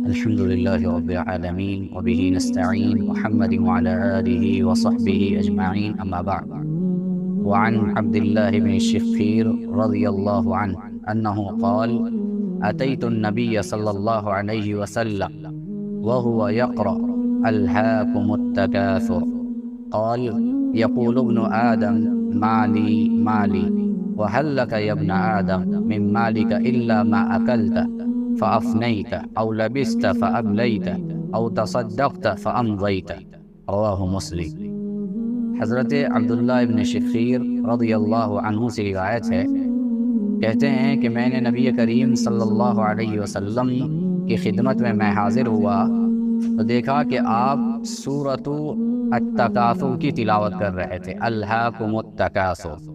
الحمد لله رب العالمين وبه نستعين محمد وعلى آله وصحبه أجمعين أما بعد. وعن عبد الله بن الشخير رضي الله عنه أنه قال: أتيت النبي صلى الله عليه وسلم وهو يقرأ: ألهاكم التكاثر. قال: يقول ابن آدم: مالي مالي، وهل لك يا ابن آدم من مالك إلا ما أكلت فأفنيت، أو لبست فأبليت، أو تصدقت فأمضيت. رواہ مسلم۔ حضرت عبداللہ ابن شخیر رضی اللہ عنہ سے روایت ہے، کہتے ہیں کہ میں نے نبی کریم صلی اللہ علیہ وسلم کی خدمت میں حاضر ہوا تو دیکھا کہ آپ سورۃ التکاثر کی تلاوت کر رہے تھے۔ الہاکم التکاثر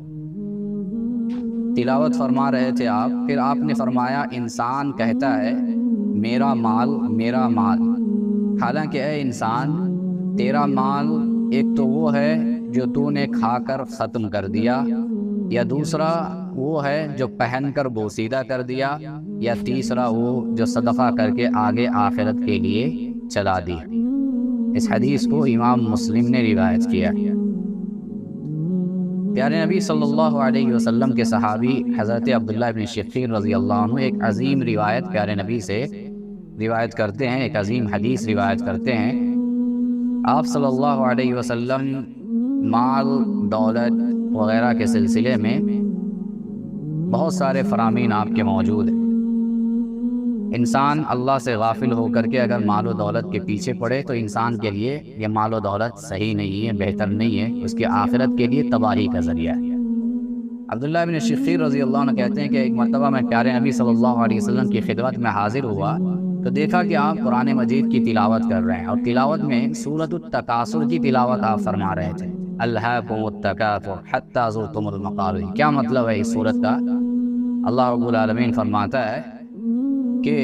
تلاوت فرما رہے تھے آپ۔ پھر آپ نے فرمایا: انسان کہتا ہے میرا مال میرا مال، حالانکہ اے انسان تیرا مال ایک تو وہ ہے جو تو نے کھا کر ختم کر دیا، یا دوسرا وہ ہے جو پہن کر بوسیدہ کر دیا، یا تیسرا وہ جو صدقہ کر کے آگے آخرت کے لیے چلا دی۔ اس حدیث کو امام مسلم نے روایت کیا۔ پیارے نبی صلی اللہ علیہ وسلم کے صحابی حضرت عبداللہ بن شخیر رضی اللہ عنہ ایک عظیم روایت پیارے نبی سے روایت کرتے ہیں، ایک عظیم حدیث روایت کرتے ہیں۔ آپ صلی اللہ علیہ وسلم مال دولت وغیرہ کے سلسلے میں بہت سارے فرامین آپ کے موجود ہیں۔ انسان اللہ سے غافل ہو کر کے اگر مال و دولت کے پیچھے پڑے تو انسان کے لیے یہ مال و دولت صحیح نہیں ہے، بہتر نہیں ہے، اس کی آخرت کے لیے تباہی کا ذریعہ ہے۔ عبداللہ بن شخیر رضی اللہ عنہ کہتے ہیں کہ ایک مرتبہ میں پیارے نبی صلی اللہ علیہ وسلم کی خدمت میں حاضر ہوا تو دیکھا کہ آپ قرآن مجید کی تلاوت کر رہے ہیں، اور تلاوت میں سورۃ التکاثر کی تلاوت آپ فرما رہے تھے۔ الہاکم التکاثر حتی زرتم المقابر۔ کیا مطلب ہے اس سورت کا؟ اللہ رب العالمین فرماتا ہے کہ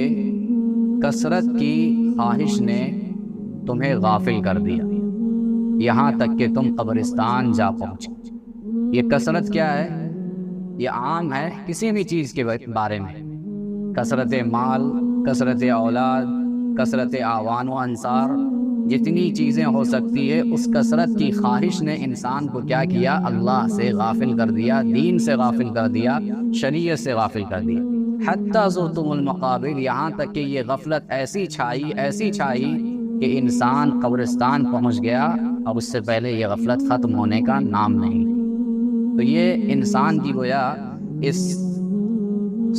کثرت کی خواہش نے تمہیں غافل کر دیا یہاں تک کہ تم قبرستان جا پہنچے۔ یہ کثرت کیا ہے؟ یہ عام ہے کسی بھی چیز کے بارے میں، کثرت مال، کثرت اولاد، کثرت اعوان و انصار، جتنی چیزیں ہو سکتی ہے اس کثرت کی خواہش نے انسان کو کیا کیا؟ اللہ سے غافل کر دیا، دین سے غافل کر دیا، شریعت سے غافل کر دیا۔ حتی زرتم المقابر، یہاں تک کہ یہ غفلت ایسی چھائی کہ انسان قبرستان پہنچ گیا اور اس سے پہلے یہ غفلت ختم ہونے کا نام نہیں۔ تو یہ انسان کی گویا اس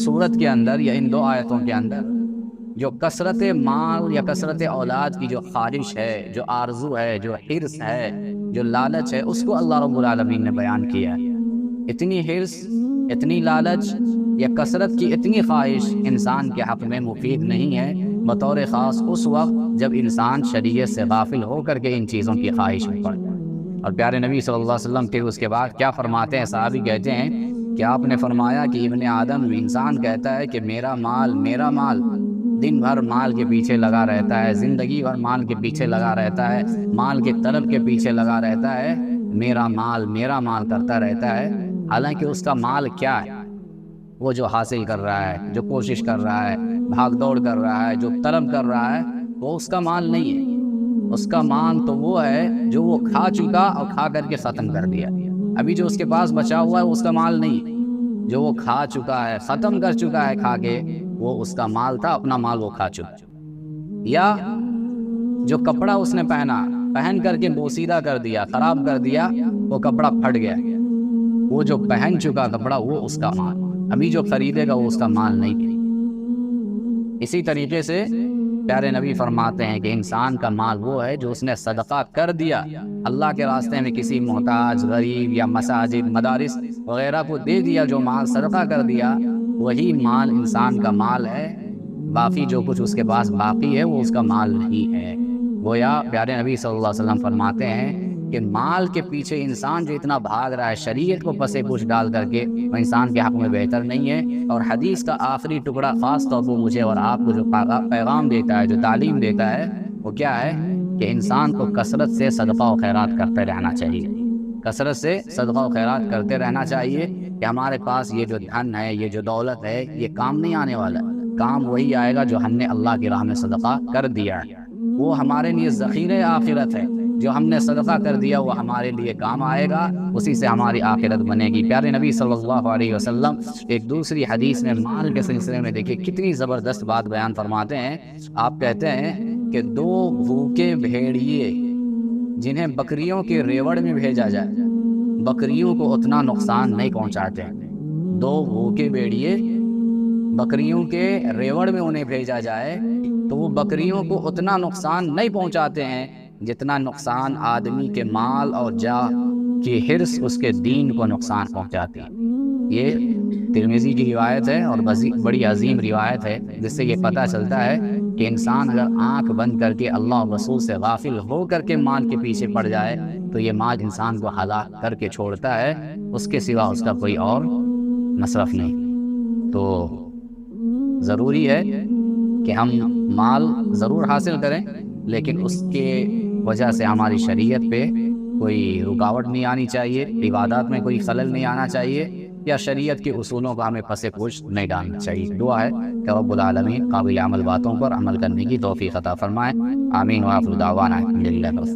سورت کے اندر یا ان دو آیتوں کے اندر جو کثرت مال یا کثرت اولاد کی جو خواہش ہے، جو آرزو ہے، جو حرص ہے، جو لالچ ہے، اس کو اللہ رب العالمین نے بیان کیا ہے۔ اتنی حرص، اتنی لالچ یا کثرت کی اتنی خواہش انسان کے حق میں مفید نہیں ہے، بطور خاص اس وقت جب انسان شریعت سے غافل ہو کر کے ان چیزوں کی خواہش میں پڑ جائے۔ اور پیارے نبی صلی اللہ علیہ وسلم پھر اس کے بعد کیا فرماتے ہیں؟ صحابی کہتے ہیں کہ آپ نے فرمایا کہ ابن آدم، انسان کہتا ہے کہ میرا مال میرا مال، دن بھر مال کے پیچھے لگا رہتا ہے، زندگی بھر مال کے پیچھے لگا رہتا ہے، مال کے طلب کے پیچھے لگا رہتا ہے، میرا مال کرتا رہتا ہے، حالانکہ اس کا مال کیا ہے؟ وہ جو حاصل کر رہا ہے، جو کوشش کر رہا ہے، بھاگ دوڑ کر رہا ہے، جو طلب کر رہا ہے، وہ اس کا مال نہیں ہے۔ اس کا مال تو وہ ہے جو وہ کھا چکا اور کھا کر کے ختم کر دیا۔ ابھی جو اس کے پاس بچا ہوا ہے اس کا مال نہیں ہے، جو وہ کھا چکا ہے، ختم کر چکا ہے کھا کے، وہ اس کا مال تھا، اپنا مال وہ کھا چکا۔ یا جو کپڑا اس نے پہن کر کے بوسیدہ کر دیا، خراب کر دیا، وہ کپڑا پھٹ گیا، وہ جو پہن چکا کپڑا وہ اس کا مال، ابھی جو خریدے گا وہ اس کا مال نہیں ہے۔ اسی طریقے سے پیارے نبی فرماتے ہیں کہ انسان کا مال وہ ہے جو اس نے صدقہ کر دیا، اللہ کے راستے میں کسی محتاج، غریب یا مساجد، مدارس وغیرہ کو دے دیا، جو مال صدقہ کر دیا، وہی مال انسان کا مال ہے۔ باقی جو کچھ اس کے پاس باقی ہے وہ اس کا مال نہیں ہے۔ گویا پیارے نبی صلی اللہ علیہ وسلم فرماتے ہیں کہ مال کے پیچھے انسان جو اتنا بھاگ رہا ہے شریعت کو پسے پوش ڈال کر کے، وہ انسان کے حق میں بہتر نہیں ہے۔ اور حدیث کا آخری ٹکڑا خاص طور پر مجھے اور آپ کو جو پیغام دیتا ہے، جو تعلیم دیتا ہے، وہ کیا ہے کہ انسان کو کثرت سے صدقہ و خیرات کرتے رہنا چاہیے، کثرت سے صدقہ و خیرات کرتے رہنا چاہیے کہ ہمارے پاس یہ جو دھن ہے، یہ جو دولت ہے، یہ کام نہیں آنے والا ہے۔ کام وہی آئے گا جو ہم نے اللہ کی راہ میں صدقہ کر دیا ہے۔ وہ ہمارے لیے ذخیرہ آخرت ہے، جو ہم نے صدقہ کر دیا وہ ہمارے لیے کام آئے گا، اسی سے ہماری آخرت بنے گی۔ پیارے نبی صلی اللہ علیہ وسلم ایک دوسری حدیث میں مال کے سلسلے میں دیکھیے کتنی زبردست بات بیان فرماتے ہیں۔ آپ کہتے ہیں کہ 2 بھوکے بھیڑیے جنہیں بکریوں کے ریوڑ میں بھیجا جائے بکریوں کو اتنا نقصان نہیں پہنچاتے۔ 2 بھوکے بھیڑیے بکریوں کے ریوڑ میں انہیں بھیجا جائے تو وہ بکریوں کو اتنا نقصان نہیں پہنچاتے ہیں جتنا نقصان آدمی کے مال اور جاہ کی حرص اس کے دین کو نقصان پہنچاتی ہے۔ یہ ترمذی کی روایت ہے اور بڑی عظیم روایت ہے، جس سے یہ پتہ چلتا ہے کہ انسان اگر آنکھ بند کر کے اللہ اور رسول سے غافل ہو کر کے مال کے پیچھے پڑ جائے تو یہ مال انسان کو ہلاک کر کے چھوڑتا ہے، اس کے سوا اس کا کوئی اور مصرف نہیں۔ تو ضروری ہے کہ ہم مال ضرور حاصل کریں، لیکن اس کے وجہ سے ہماری شریعت پہ کوئی رکاوٹ نہیں آنی چاہیے، عبادات میں کوئی خلل نہیں آنا چاہیے، یا شریعت کے اصولوں کا ہمیں پس پوش نہیں ڈالنا چاہیے۔ دعا ہے کہ رب العالمین قابل عمل باتوں پر عمل کرنے کی توفیق عطا فرمائے۔ آمین۔ وآخر دعوانا الحمدللہ۔